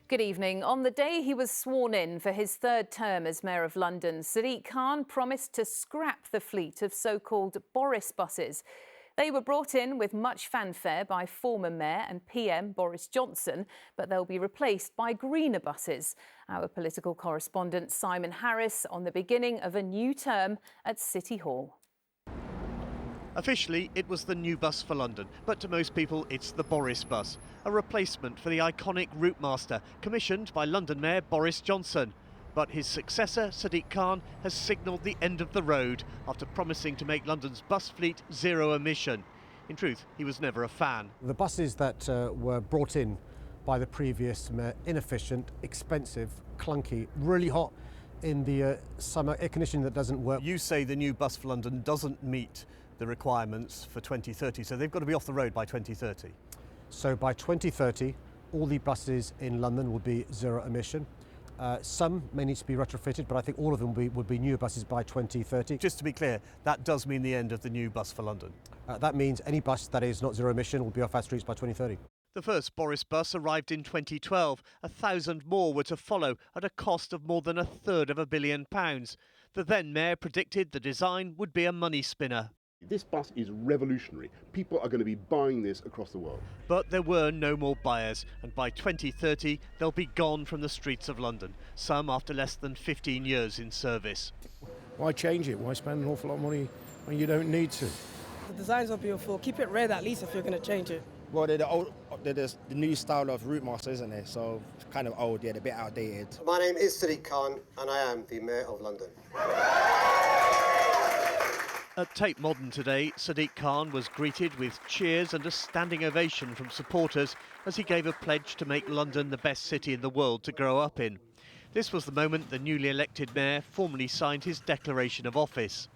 Good evening. On the day he was sworn in for his third term as Mayor of London, Sadiq Khan promised to scrap the fleet of so-called Boris buses. They were brought in with much fanfare by former Mayor and PM Boris Johnson, but they'll be replaced by greener buses. Our political correspondent Simon Harris on the beginning of a new term at City Hall. Officially, it was the new bus for London, but to most people, it's the Boris bus, a replacement for the iconic Route Master, commissioned by London Mayor Boris Johnson. But his successor, Sadiq Khan, has signalled the end of the road after promising to make London's bus fleet zero emission. In truth, he was never a fan. The buses that were brought in by the previous mayor, inefficient, expensive, clunky, really hot in the summer, air conditioning that doesn't work. You say the new bus for London doesn't meet the requirements for 2030, so they've got to be off the road by 2030. So by 2030, all the buses in London will be zero emission. Some may need to be retrofitted, but I think all of them would be new buses by 2030. Just to be clear, that does mean the end of the new bus for London. That means any bus that is not zero emission will be off our streets by 2030. The first Boris bus arrived in 2012. 1,000 more were to follow at a cost of more than £1/3 billion. The then mayor predicted the design would be a money spinner. This bus is revolutionary. People are going to be buying this across the world. But there were no more buyers, and by 2030 they'll be gone from the streets of London, some after less than 15 years in service. Why change it? Why spend an awful lot of money when you don't need to? The designs are beautiful. Keep it red at least if you're going to change it. Well, they're the new style of Route Master, isn't it? So it's kind of old, yeah, they're a bit outdated. My name is Sadiq Khan and I am the Mayor of London. At Tate Modern today, Sadiq Khan was greeted with cheers and a standing ovation from supporters as he gave a pledge to make London the best city in the world to grow up in. This was the moment the newly elected mayor formally signed his declaration of office.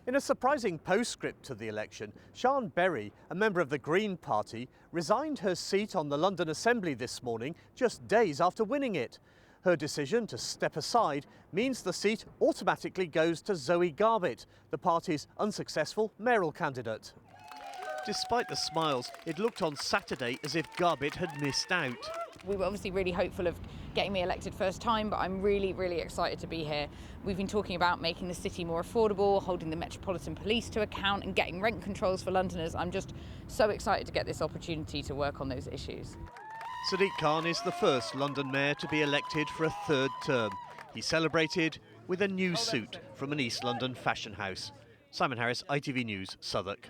In a surprising postscript to the election, Sian Berry, a member of the Green Party, resigned her seat on the London Assembly this morning, just days after winning it. Her decision to step aside means the seat automatically goes to Zoe Garbett, the party's unsuccessful mayoral candidate. Despite the smiles, it looked on Saturday as if Garbett had missed out. We were obviously really hopeful of getting me elected first time, but I'm really excited to be here. We've been talking about making the city more affordable, holding the Metropolitan Police to account and getting rent controls for Londoners. I'm just so excited to get this opportunity to work on those issues. Sadiq Khan is the first London mayor to be elected for a third term. He celebrated with a new suit from an East London fashion house. Simon Harris, ITV News, Southwark.